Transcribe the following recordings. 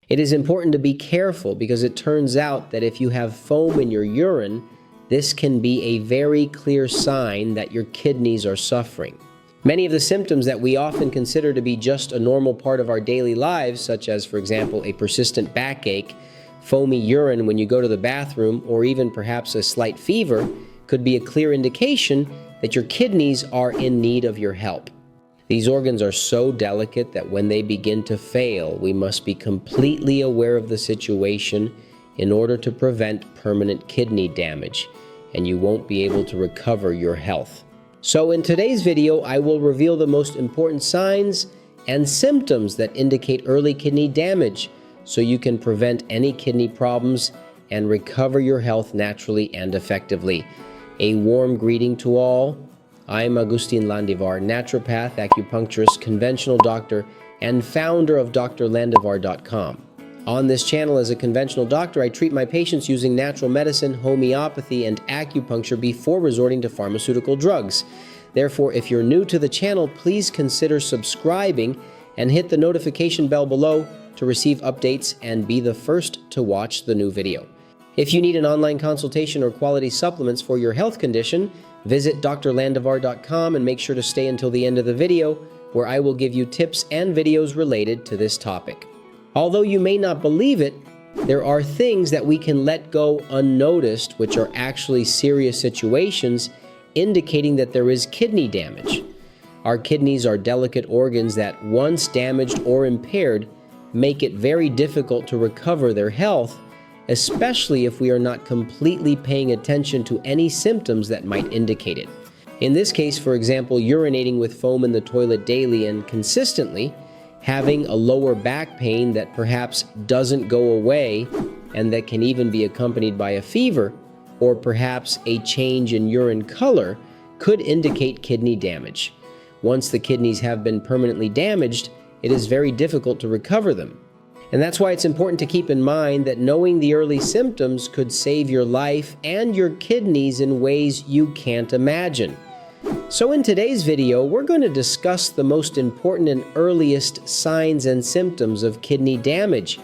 It is important to be careful because it turns out that if you have foam in your urine, this can be a very clear sign that your kidneys are suffering. Many of the symptoms that we often consider to be just a normal part of our daily lives, such as, for example, a persistent backache, foamy urine when you go to the bathroom, or even perhaps a slight fever, could be a clear indication that your kidneys are in need of your help. These organs are so delicate that when they begin to fail, we must be completely aware of the situation in order to prevent permanent kidney damage, and you won't be able to recover your health. So in today's video, I will reveal the most important signs and symptoms that indicate early kidney damage so you can prevent any kidney problems and recover your health naturally and effectively. A warm greeting to all. I'm Agustin Landivar, naturopath, acupuncturist, conventional doctor, and founder of drlandivar.com. On this channel as a conventional doctor, I treat my patients using natural medicine, homeopathy, and acupuncture before resorting to pharmaceutical drugs. Therefore, if you're new to the channel, please consider subscribing and hit the notification bell below to receive updates and be the first to watch the new video. If you need an online consultation or quality supplements for your health condition, visit drlandivar.com and make sure to stay until the end of the video, where I will give you tips and videos related to this topic. Although you may not believe it, there are things that we can let go unnoticed, which are actually serious situations indicating that there is kidney damage. Our kidneys are delicate organs that, once damaged or impaired, make it very difficult to recover their health, especially if we are not completely paying attention to any symptoms that might indicate it. In this case, for example, urinating with foam in the toilet daily and consistently, having a lower back pain that perhaps doesn't go away and that can even be accompanied by a fever, or perhaps a change in urine color, could indicate kidney damage. Once the kidneys have been permanently damaged, it is very difficult to recover them. And that's why it's important to keep in mind that knowing the early symptoms could save your life and your kidneys in ways you can't imagine. So in today's video, we're going to discuss the most important and earliest signs and symptoms of kidney damage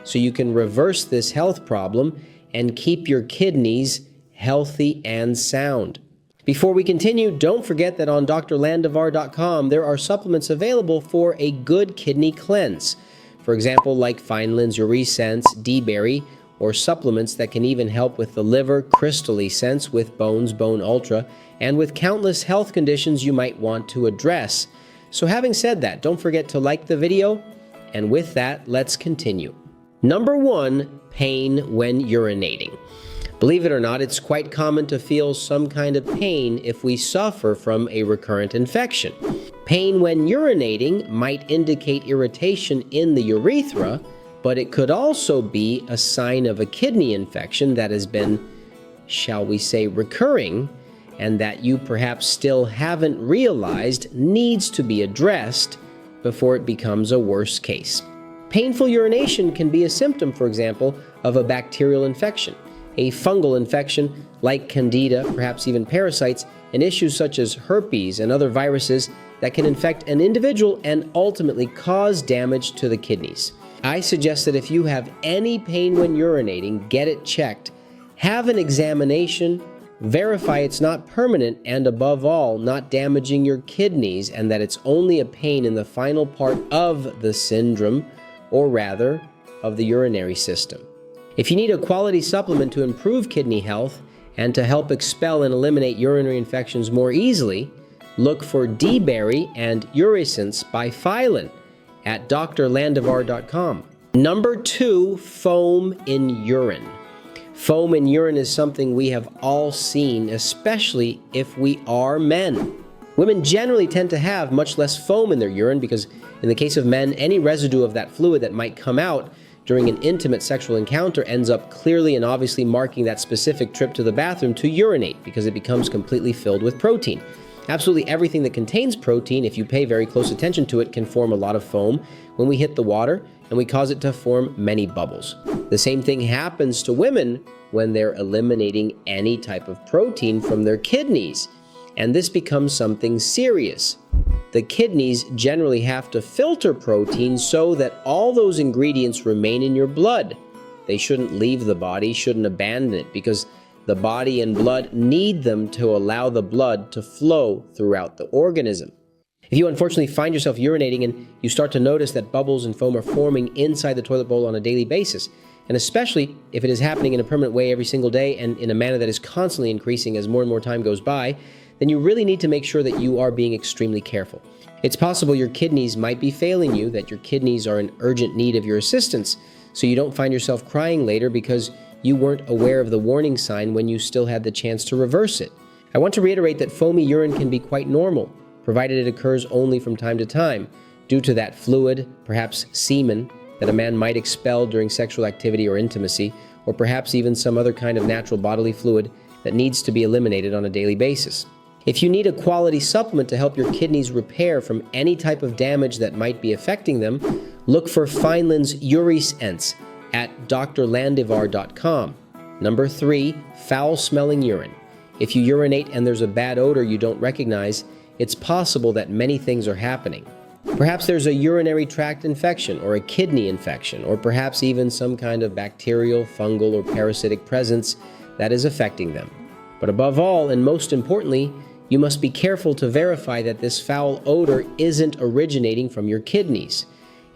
so you can reverse this health problem and keep your kidneys healthy and sound. Before we continue, don't forget that on drlandivar.com there are supplements available for a good kidney cleanse. For example, like Fineland's UriSense, D-Berry, or supplements that can even help with the liver, Crystal Sense with Bones Bone Ultra, and with countless health conditions you might want to address. So having said that, don't forget to like the video, and with that, let's continue. Number 1, pain when urinating. Believe it or not, it's quite common to feel some kind of pain if we suffer from a recurrent infection. Pain when urinating might indicate irritation in the urethra, but it could also be a sign of a kidney infection that has been, shall we say, recurring, and that you perhaps still haven't realized needs to be addressed before it becomes a worse case. Painful urination can be a symptom, for example, of a bacterial infection, a fungal infection like candida, perhaps even parasites, and issues such as herpes and other viruses that can infect an individual and ultimately cause damage to the kidneys. I suggest that if you have any pain when urinating, get it checked, have an examination, verify it's not permanent, and above all, not damaging your kidneys, and that it's only a pain in the final part of the syndrome, or rather, of the urinary system. If you need a quality supplement to improve kidney health and to help expel and eliminate urinary infections more easily, look for D-Berry and UriSense by Fineland at drlandivar.com. Number 2, foam in urine. Foam in urine is something we have all seen, especially if we are men. Women generally tend to have much less foam in their urine because, in the case of men, any residue of that fluid that might come out during an intimate sexual encounter ends up clearly and obviously marking that specific trip to the bathroom to urinate because it becomes completely filled with protein. Absolutely everything that contains protein, if you pay very close attention to it, can form a lot of foam when we hit the water, and we cause it to form many bubbles. The same thing happens to women when they're eliminating any type of protein from their kidneys, and this becomes something serious. the kidneys generally have to filter proteins so that all those ingredients remain in your blood. They shouldn't leave the body, shouldn't abandon it, because the body and blood need them to allow the blood to flow throughout the organism. If you unfortunately find yourself urinating and you start to notice that bubbles and foam are forming inside the toilet bowl on a daily basis, and especially if it is happening in a permanent way every single day and in a manner that is constantly increasing as more and more time goes by, then you really need to make sure that you are being extremely careful. It's possible your kidneys might be failing you, that your kidneys are in urgent need of your assistance, so you don't find yourself crying later because you weren't aware of the warning sign when you still had the chance to reverse it. I want to reiterate that foamy urine can be quite normal, provided it occurs only from time to time, due to that fluid, perhaps semen, that a man might expel during sexual activity or intimacy, or perhaps even some other kind of natural bodily fluid that needs to be eliminated on a daily basis. If you need a quality supplement to help your kidneys repair from any type of damage that might be affecting them, look for Fineland's URINATING at drlandivar.com. Number 3, foul-smelling urine. If you urinate and there's a bad odor you don't recognize, it's possible that many things are happening. Perhaps there's a urinary tract infection or a kidney infection, or perhaps even some kind of bacterial, fungal, or parasitic presence that is affecting them. But above all, and most importantly, you must be careful to verify that this foul odor isn't originating from your kidneys.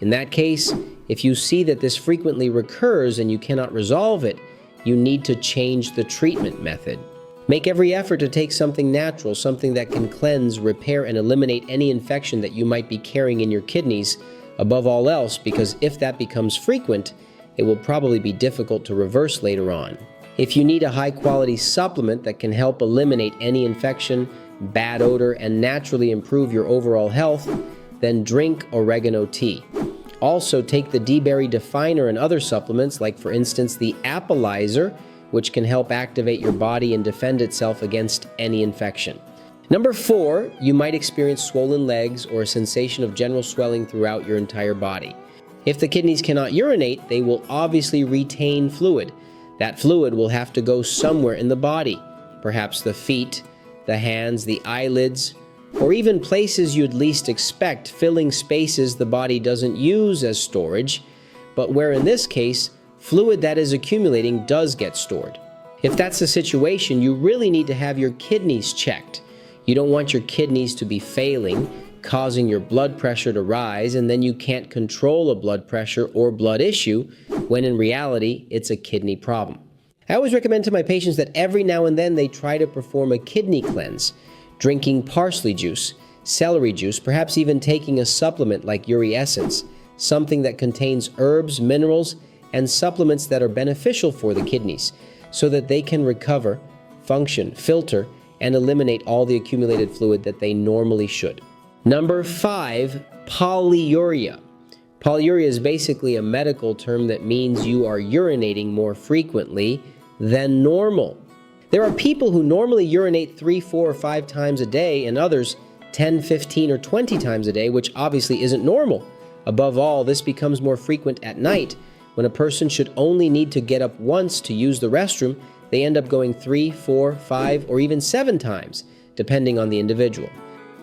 In that case, if you see that this frequently recurs and you cannot resolve it, you need to change the treatment method. Make every effort to take something natural, something that can cleanse, repair, and eliminate any infection that you might be carrying in your kidneys, above all else, because if that becomes frequent, it will probably be difficult to reverse later on. If you need a high-quality supplement that can help eliminate any infection, bad odor, and naturally improve your overall health, then drink oregano tea. Also, take the D-berry definer and other supplements, like for instance the Appleizer, which can help activate your body and defend itself against any infection. Number 4, you might experience swollen legs or a sensation of general swelling throughout your entire body. If the kidneys cannot urinate, they will obviously retain fluid. That fluid will have to go somewhere in the body, perhaps the feet, the hands, the eyelids, or even places you'd least expect, filling spaces the body doesn't use as storage, but where in this case, fluid that is accumulating does get stored. If that's the situation, you really need to have your kidneys checked. You don't want your kidneys to be failing, causing your blood pressure to rise, and then you can't control a blood pressure or blood issue, when in reality, it's a kidney problem. I always recommend to my patients that every now and then they try to perform a kidney cleanse, drinking parsley juice, celery juice, perhaps even taking a supplement like URINATING, something that contains herbs, minerals, and supplements that are beneficial for the kidneys, so that they can recover, function, filter, and eliminate all the accumulated fluid that they normally should. Number 5, polyuria. Polyuria is basically a medical term that means you are urinating more frequently than normal. There are people who normally urinate 3, 4, or 5 times a day, and others 10, 15, or 20 times a day, which obviously isn't normal. Above all, this becomes more frequent at night, when a person should only need to get up once to use the restroom. They end up going 3, 4, 5, or even 7 times, depending on the individual.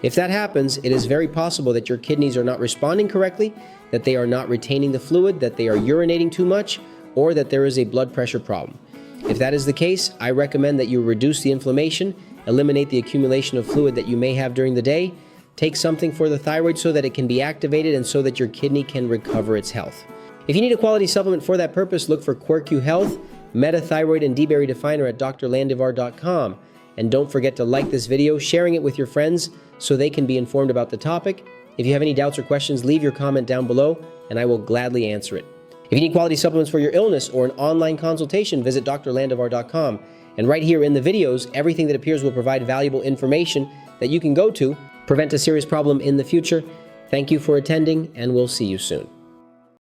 If that happens, it is very possible that your kidneys are not responding correctly, that they are not retaining the fluid, that they are urinating too much, or that there is a blood pressure problem. If that is the case, I recommend that you reduce the inflammation, eliminate the accumulation of fluid that you may have during the day, take something for the thyroid so that it can be activated and so that your kidney can recover its health. If you need a quality supplement for that purpose, look for QuerQ Health, Metathyroid, and D-berry definer at drlandivar.com. And don't forget to like this video, sharing it with your friends so they can be informed about the topic. If you have any doubts or questions, leave your comment down below and I will gladly answer it. If you need quality supplements for your illness or an online consultation, visit drlandivar.com. And right here in the videos, everything that appears will provide valuable information that you can go to, prevent a serious problem in the future. Thank you for attending, and we'll see you soon.